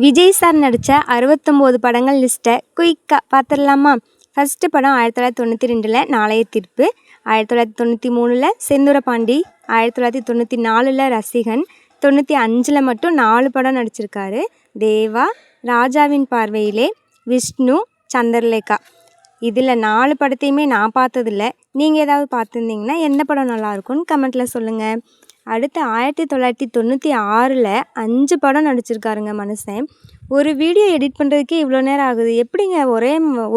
Vijay sir நடித்த 69 படங்கள் லிஸ்ட்டை குயிக்காக பார்த்துடலாமா? ஃபஸ்ட்டு படம் 1992 நாளைய தீர்ப்பு, 1993 செந்தூரபாண்டி, 1994 ரசிகன், 95 மட்டும் 4 படம் நடிச்சிருக்காரு. தேவா, ராஜாவின் பார்வையிலே, விஷ்ணு, சந்திரலேகா. இதில் 4 படத்தையுமே நான் பார்த்ததில்ல. நீங்கள் ஏதாவது பார்த்துருந்தீங்கன்னா எந்த படம் நல்லாயிருக்கும்னு கமெண்ட்டில் சொல்லுங்கள். அடுத்து 1996 5 படம் நடிச்சிருக்காருங்க மனுஷன். ஒரு வீடியோ எடிட் பண்ணுறதுக்கே இவ்வளோ நேரம் ஆகுது. எப்படிங்க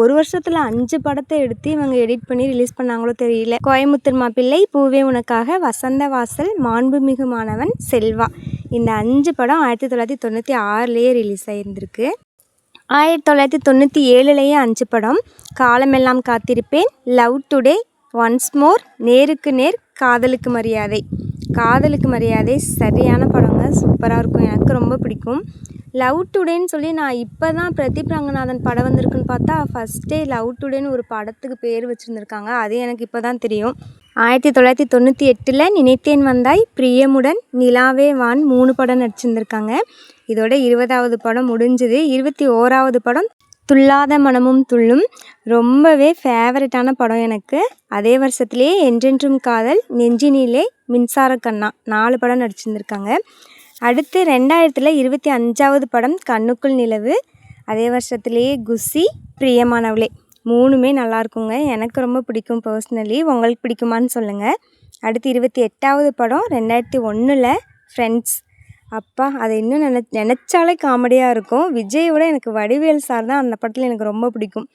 ஒரு வருஷத்தில் 5 படத்தை எடுத்து இவங்க எடிட் பண்ணி ரிலீஸ் பண்ணாங்களோ தெரியல. கோயமுத்தூர் மாப்பிள்ளை, பூவே உனக்காக, வசந்த வாசல், மாண்புமிகு மாணவன், செல்வா. இந்த 5 படம் 1996 ரிலீஸ் ஆகியிருந்திருக்கு. 1997 5 படம்: காலமெல்லாம் காத்திருப்பேன், லவ் டுடே, ஒன்ஸ் மோர், நேருக்கு நேர், காதலுக்கு மரியாதை. காதலுக்கு மரியாதை சரியான படங்க, சூப்பராக இருக்கும், எனக்கு ரொம்ப பிடிக்கும். லவ் டுடேன்னு சொல்லி நான் இப்போ தான் பிரதீப் ரங்கநாதன் படம் வந்திருக்குன்னு பார்த்தா ஃபஸ்ட்டே லவ் டுடேன்னு ஒரு படத்துக்கு பேர் வச்சுருந்துருக்காங்க. அது எனக்கு இப்போ தான் தெரியும். 1998 நினைத்தேன் வந்தாய், பிரியமுடன், நிலாவே வான் 3 படம் நடிச்சிருந்துருக்காங்க. இதோட 20வது படம் முடிஞ்சுது. 21வது படம் துள்ளாத மனமும் துள்ளும், ரொம்பவே ஃபேவரட்டான படம் எனக்கு. அதே வருஷத்துலேயே என்றென்றும் காதல், நெஞ்சினிலே, மின்சார கண்ணா 4 படம் நடிச்சிருந்துருக்காங்க. அடுத்து 2000 25வது படம் கண்ணுக்குள் நிலவு. அதே வருஷத்துலேயே குஷி, பிரியமானவளே 3மே நல்லாயிருக்குங்க, எனக்கு ரொம்ப பிடிக்கும் பர்சனலி. உங்களுக்கு பிடிக்குமான்னு சொல்லுங்கள். அடுத்து 28வது படம் 2001 ஃப்ரெண்ட்ஸ். அப்பா, அதை இன்னும் நினச்சாலே காமெடியாக இருக்கும். விஜயோட எனக்கு வடிவேல் சார் தான் அந்த படத்தில் எனக்கு ரொம்ப பிடிக்கும்.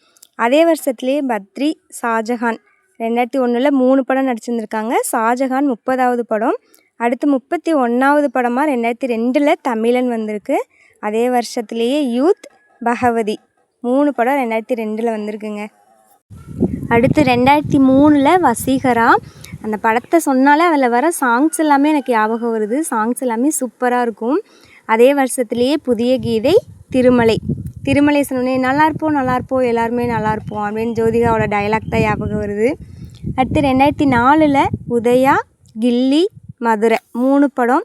அதே வருஷத்துலேயே பத்ரி, ஷாஜஹான் 2001 3 படம் நடிச்சிருந்துருக்காங்க. ஷாஜஹான் 30வது படம். அடுத்து 31வது படமாக 2002 தமிழன் வந்திருக்கு. அதே வருஷத்துலேயே யூத், பகவதி 3 படம் 2002 வந்திருக்குங்க. அடுத்து 2003 வசீகரா. அந்த படத்தை சொன்னாலே அதில் வர சாங்ஸ் எல்லாமே எனக்கு ஞாபகம் வருது. சாங்ஸ் எல்லாமே சூப்பராக இருக்கும். அதே வருஷத்துலேயே புதிய கீதை, திருமலை. திருமலை சொன்னோன்னே நல்லாயிருப்போம் நல்லாயிருப்போம் எல்லாருமே நல்லாயிருப்போம் அப்படின்னு ஜோதிகாவோட டைலாக் தான் ஞாபகம் வருது. அடுத்து 2004 உதயா, கில்லி, மதுரை 3 படம்.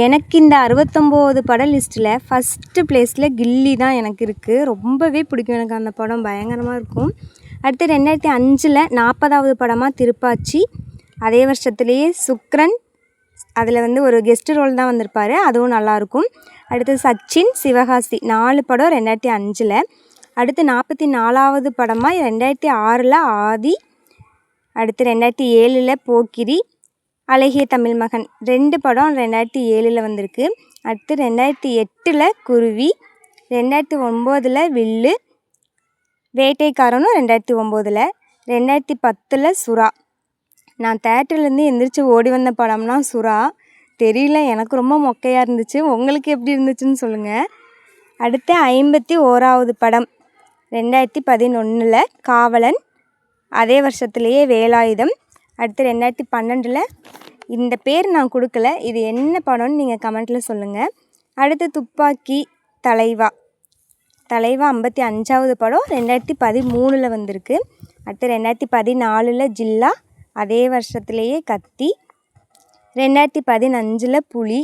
எனக்கு இந்த 69 பட லிஸ்ட்டில் ஃபஸ்ட்டு ப்ளேஸில் கில்லி தான் எனக்கு இருக்குது. ரொம்பவே பிடிக்கும் எனக்கு அந்த படம், பயங்கரமாக இருக்கும். அடுத்து 2005 40வது படமாக திருப்பாச்சி. அதே வருஷத்துலேயே சுக்ரன், அதில் ஒரு கெஸ்ட் ரோல் தான் வந்திருப்பார், அதுவும் நல்லாயிருக்கும். அடுத்து சச்சின், சிவகாசி 4 படம் 2005. அடுத்து 44வது படமாக 2006 ஆதி. அடுத்து 2007 போக்கிரி, அழகிய தமிழ் மகன் 2 படம் 2007 வந்திருக்கு. அடுத்து 2008 குருவி, 2009 வில்லு, வேட்டைக்காரனும் 2009. 2010 சுறா. நான் தேட்டர்லேருந்து எந்திரிச்சு ஓடி வந்த படம்னா சுறா. தெரியல, எனக்கு ரொம்ப மொக்கையாக இருந்துச்சு. உங்களுக்கு எப்படி இருந்துச்சுன்னு சொல்லுங்கள். அடுத்து 51வது படம் 2011 காவலன். அதே வருஷத்துலேயே வேலாயுதம். அடுத்து 2012 இந்த பேர் நான் கொடுக்கல, இது என்ன படம்னு நீங்கள் கமெண்ட்டில் சொல்லுங்கள். அடுத்து துப்பாக்கி, தலைவா. தலைவா 55வது படம் 2013 வந்திருக்கு. அடுத்து 2014 ஜில்லா. அதே வருஷத்துலேயே கத்தி. 2015 புலி.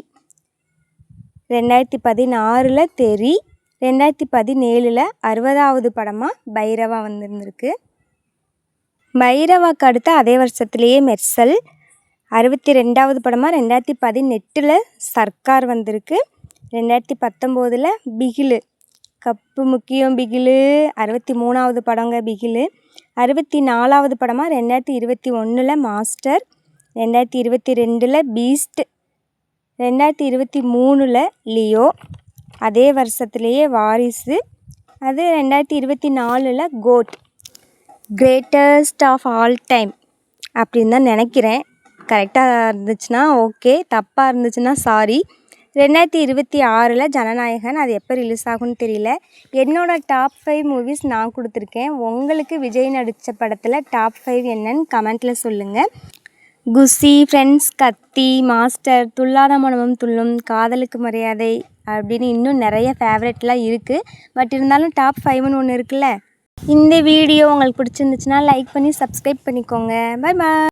2016 தெறி. 2017 60வது படமாக பைரவா வந்திருந்திருக்கு. பைரவாக்கு அடுத்து அதே வருஷத்துலேயே மெர்சல். 62வது படமாக 2018 சர்க்கார் வந்திருக்கு. 2019 பிகிலு, கப்பு முக்கியம் பிகிலு 63வது படங்க பிகிலு. 64வது படமாக 2021 மாஸ்டர். 2022 பீஸ்ட். 2023 லியோ. அதே வருஷத்துலேயே வாரிசு. அது 2024 GOAT, greatest of all time அப்படின்னு தான் நினைக்கிறேன். கரெக்டாக இருந்துச்சுன்னா ஓகே, தப்பாக இருந்துச்சுன்னா சாரி. 2026 ஜனநாயகன். அது எப்போ ரிலீஸ் ஆகும்னு தெரியல. என்னோடய டாப் 5 மூவிஸ் நான் கொடுத்துருக்கேன். உங்களுக்கு விஜய் நடித்த படத்தில் டாப் 5 என்னன்னு கமெண்ட்டில் சொல்லுங்கள். குஷி, ஃப்ரெண்ட்ஸ், கத்தி, மாஸ்டர், துள்ளாத மனமும் துள்ளும், காதலுக்கு மரியாதை அப்படின்னு இன்னும் நிறைய ஃபேவரெட்லாம் இருக்குது. பட் இருந்தாலும் டாப் 5ன்னு ஒன்று இருக்குல்ல. இந்த வீடியோ உங்களுக்கு பிடிச்சிருந்துச்சுன்னா லைக் பண்ணி சப்ஸ்கிரைப் பண்ணிக்கோங்க. Bye bye.